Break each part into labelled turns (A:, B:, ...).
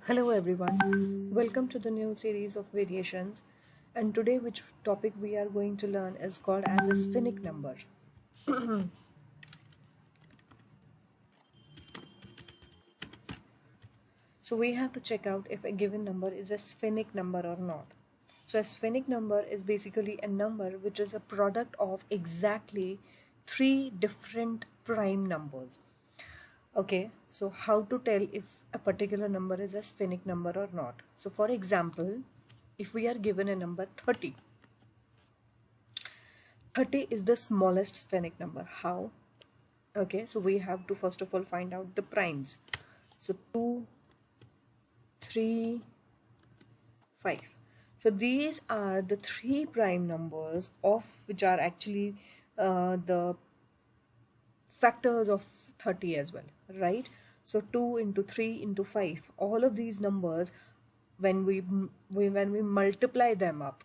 A: Hello everyone, welcome to the new series of variations, and today which topic we are going to learn is called as a sphenic number. So we have to check out if a given number is a sphenic number or not. So a sphenic number is basically a number which is a product of exactly three different prime numbers. Okay, so how to tell if a particular number is a sphenic number or not? So for example, if we are given a number 30, 30 is the smallest sphenic number. How? Okay, so we have to first of all find out the primes. So 2, 3, 5. So these are the three prime numbers of which are actually the factors of 30 as well, right? So 2 into 3 into 5, all of these numbers, when we multiply them up,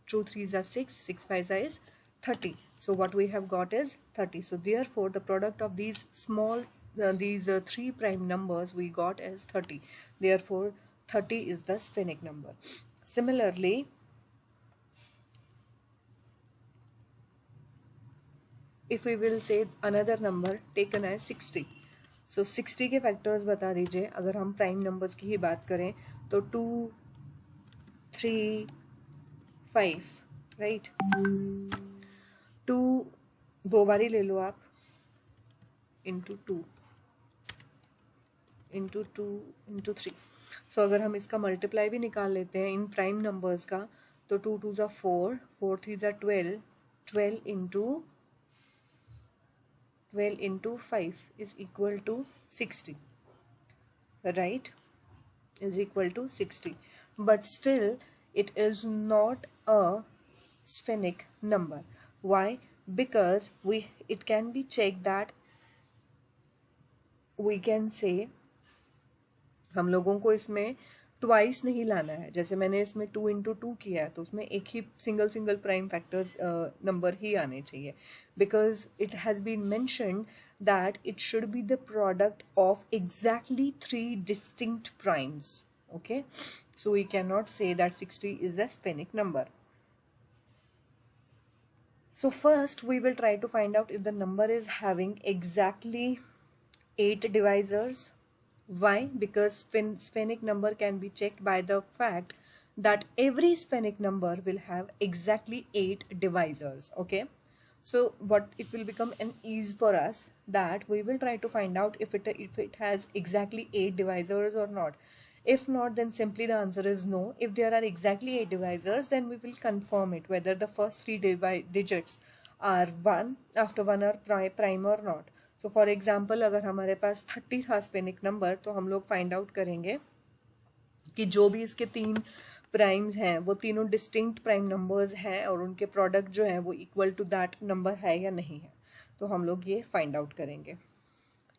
A: 2 3s are 6, 6 5s is 30. So what we have got is 30. So therefore the product of these three prime numbers we got is 30. Therefore 30 is the sphenic number. Similarly, if we will say another number taken as 60, so 60 के factors बता दीजिए. अगर हम prime numbers की ही बात करें तो 2, 3, 5, right. 2 दो बारी ले लो आप, इंटू 2 इंटू 2 इंटू 3. सो अगर हम इसका मल्टीप्लाई भी निकाल लेते हैं इन प्राइम नंबर्स का, तो 2 2s are 4, 4 3s are 12, 12 into 5 is equal to 60, right? Is equal to 60. But still it is not a sphenic number. Why? Because it can be checked that we can say हम लोगों को इसमें twice नहीं लाना है. जैसे मैंने इसमें 2 इंटू 2 किया है तो उसमें एक ही सिंगल प्राइम फैक्टर्स नंबर ही आने चाहिए, because it has been mentioned that it should be the product of exactly 3 distinct primes. Okay, so we cannot say that 60 is a sphenic number. So first we will try to find out if the number is having exactly 8 divisors. Why? Because sphenic number can be checked by the fact that every sphenic number will have exactly 8 divisors. Okay, so what it will become an ease for us that we will try to find out if it has exactly 8 divisors or not. If not, then simply the answer is no. If there are exactly 8 divisors, then we will confirm it whether the first 3 digits are 1 after 1 are prime or not. So for example, अगर हमारे पास 30 था स्पेनिक number, तो हम लोग find out करेंगे कि जो भी इसके 3 प्राइम्स हैं वो तीनों डिस्टिंक्ट प्राइम नंबर्स हैं और उनके प्रोडक्ट जो है वो इक्वल टू दैट नंबर है या नहीं है. तो हम लोग ये फाइंड आउट करेंगे.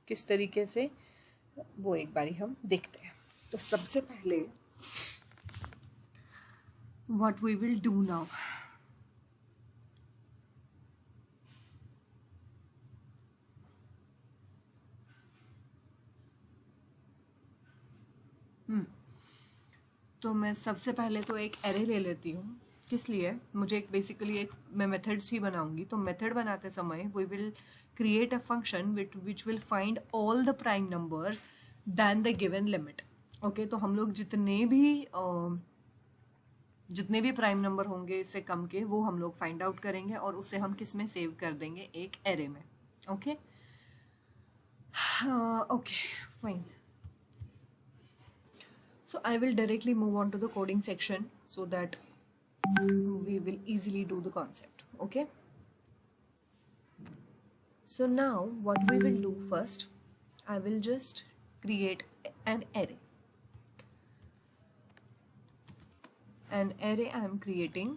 A: किस तरीके से वो एक बारी हम देखते हैं. तो सबसे पहले what we will do now, तो मैं सबसे पहले तो एक एरे ले लेती हूँ. किस लिए? मुझे एक बेसिकली एक मैं मेथड्स ही बनाऊंगी. तो मेथड बनाते समय we will create a function which will find all the prime numbers then the given limit. Okay, तो हम लोग जितने भी प्राइम नंबर होंगे इससे कम के वो हम लोग फाइंड आउट करेंगे और उसे हम किस में सेव कर देंगे, एक एरे में. Okay okay fine. So I will directly move on to the coding section so that we will easily do the concept. Okay, so now what we will do first, I will just create an array. An array I am creating,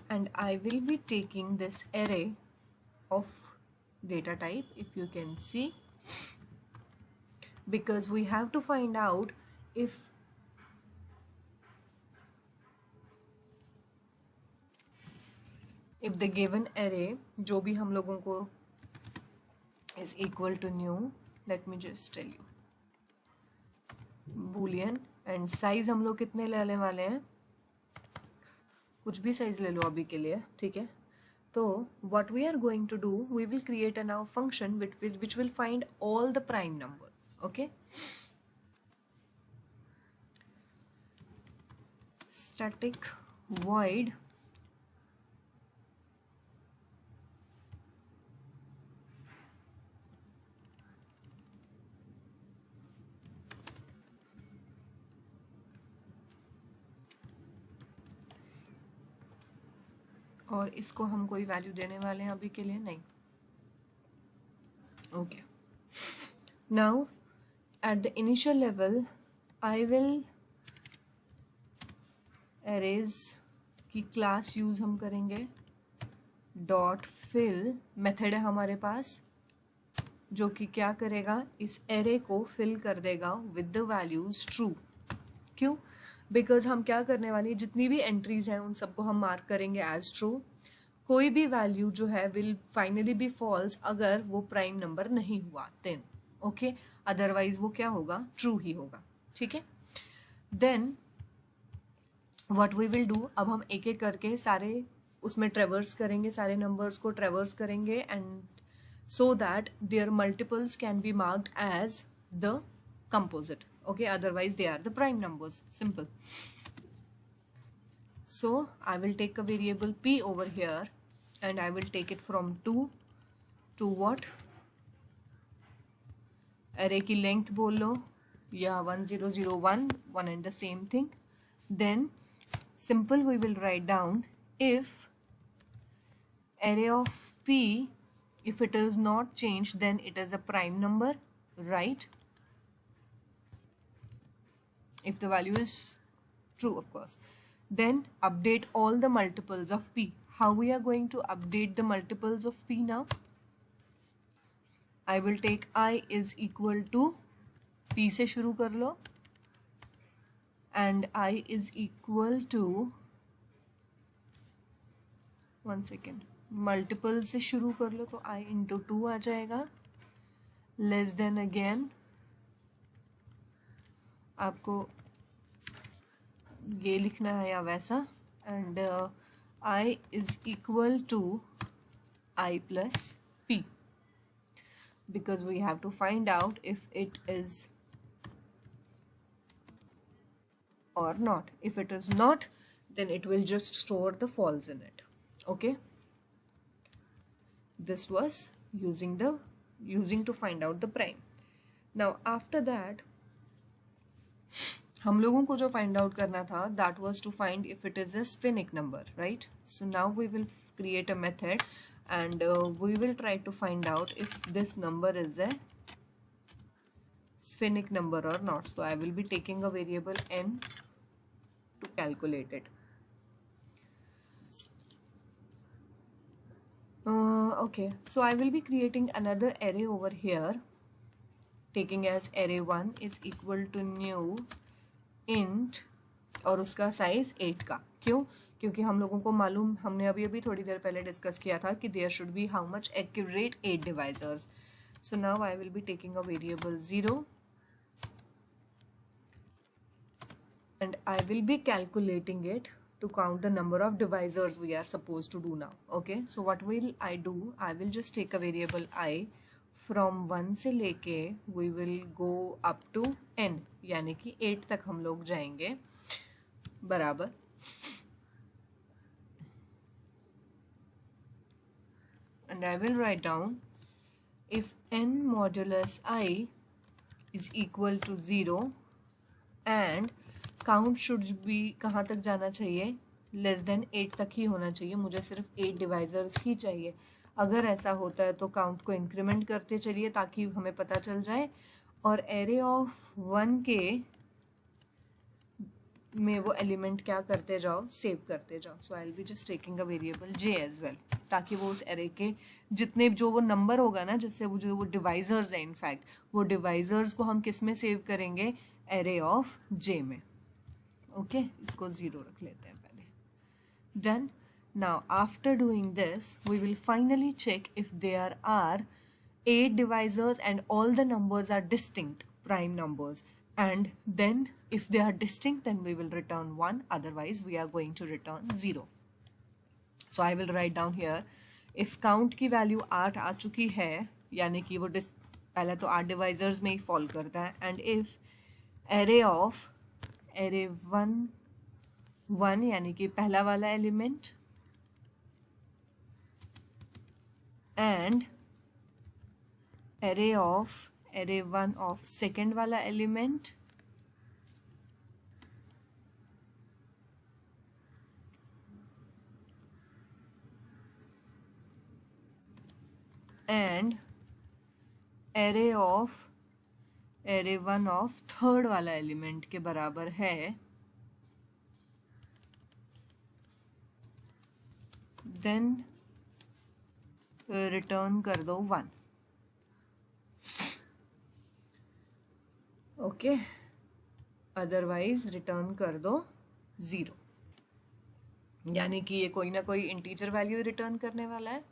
A: and I will be taking this array of data type, if you can see, because we have to find out if the given array जो भी हम लोगों को is equal to new, let me just tell you, boolean and size हम लोग कितने लेने वाले हैं, कुछ भी साइज ले लो अभी के लिए, ठीक है. तो what we are going to do, we will create a now function which will find all the prime numbers. Okay, static void और इसको हम कोई वैल्यू देने वाले हैं अभी के लिए नहीं. Okay, now at the initial level I will arrays की क्लास यूज हम करेंगे. डॉट फिल मेथड है हमारे पास जो कि क्या करेगा, इस एरे को फिल कर देगा विद द वैल्यूज ट्रू. क्यों? बिकॉज हम क्या करने वाले, जितनी भी एंट्रीज हैं उन सबको हम मार्क करेंगे एज ट्रू. कोई भी वैल्यू जो है विल फाइनली बी फॉल्स अगर वो प्राइम नंबर नहीं हुआ देन. ओके, अदरवाइज वो क्या होगा, ट्रू ही होगा. ठीक है, then what we will do, अब हम एक एक करके सारे उसमें ट्रेवर्स करेंगे, सारे नंबर्स को ट्रेवर्स करेंगे and so that their multiples can be marked as the composite. Okay, otherwise they are the prime numbers. Simple. So I will take a variable p over here and I will take it from 2 to what, array की length बोल लो या 1001, one and the same thing. Then simple we will write down if array of p, if it is not changed then it is a prime number, right? If the value is true, of course. Then update all the multiples of p. How we are going to update the multiples of p now? I will take I is equal to p से शुरू कर लो and I is equal to, one second, multiple से शुरू कर लो तो I into 2 आ जाएगा. Less than again आपको ये लिखना है या वैसा, and I is equal to I plus p because we have to find out if it is or not. If it is not, then it will just store the false in it. Okay, this was using to find out the prime. Now after that हम लोगों को जो find out करना था, that was to find if it is a sphenic number, right? So now we will create a method and we will try to find out if this number is a sphenic number or not. So I will be taking a variable n to calculate it. Okay, so I will be creating another array over here, taking as array1 is equal to new int और उसका size 8 का. क्यों? क्योंकि हम लोगों को मालूम, हमने अभी थोड़ी देर पहले डिस्कस किया था कि there should be how much accurate 8 divisors. So now I will be taking a variable 0 and I will be calculating it to count the number of divisors we are supposed to do now. Okay, so what will I do? I will just take a variable I from 1 से लेके we will go up to n, यानी कि 8 तक हम लोग जाएंगे बराबर. And I will write down if n modulus I is equal to 0 and count should be कहाँ तक जाना चाहिए, लेस देन 8 तक ही होना चाहिए. मुझे सिर्फ 8 डिवाइजर्स ही चाहिए. अगर ऐसा होता है तो काउंट को इंक्रीमेंट करते चलिए ताकि हमें पता चल जाए, और एरे ऑफ 1 के में वो एलिमेंट क्या करते जाओ, सेव करते जाओ. So I will be just taking a variable j as well, ताकि वो उस एरे के जितने जो वो नंबर होगा ना, जिससे वो जो वो डिवाइजर्स हैं, इनफैक्ट वो डिवाइजर्स को हम किस में सेव करेंगे, एरे ऑफ j में. ओके, इसको 0 रख लेते हैं पहले. Done. Now after doing this we will finally check if there are 8 divisors and all the numbers are distinct prime numbers. and then if they are distinct then we will return 1, otherwise we are going to return 0. So I will write down here, if count की value 8 आ चुकी है यानी कि वो पहले तो 8 divisors में ही fall करता है, and if array of array 1 यानी कि पहला वाला element and array 1 of second वाला element and array 1 of third वाला एलिमेंट के बराबर है, देन रिटर्न कर दो 1. ओके, अदरवाइज रिटर्न कर दो 0. यानी कि ये कोई ना कोई इंटीजर वैल्यू रिटर्न करने वाला है.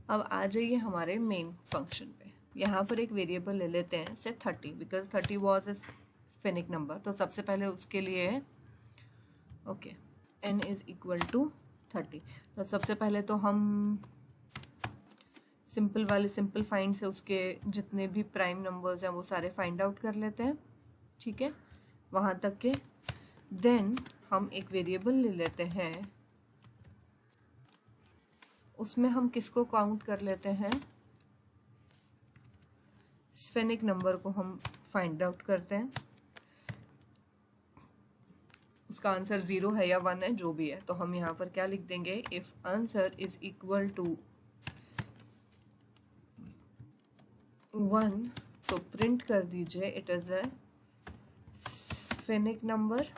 A: अब आ जाइए हमारे मेन फंक्शन पे. यहाँ पर एक वेरिएबल ले लेते हैं से 30, because 30 was a sphenic number. तो सबसे पहले उसके लिए okay n is equal to 30. तो सबसे पहले तो हम सिंपल फाइंड से उसके जितने भी प्राइम नंबर्स हैं वो सारे फाइंड आउट कर लेते हैं. ठीक है, वहाँ तक के. देन हम एक वेरिएबल ले लेते हैं, उसमें हम किसको काउंट कर लेते हैं, स्फेनिक नंबर को हम फाइंड आउट करते हैं. उसका आंसर 0 है या 1 है, जो भी है. तो हम यहाँ पर क्या लिख देंगे, if answer is equal to 1 तो प्रिंट कर दीजिए it is a sphenic number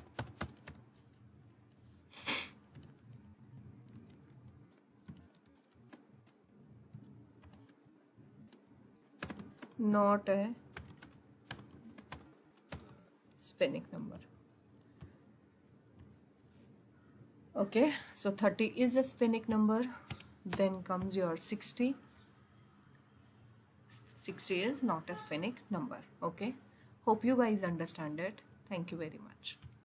A: not a spinning number. Okay, so 30 is a spinning number. Then comes your 60. 60 is not a spinning number. Okay, hope you guys understand it. Thank you very much.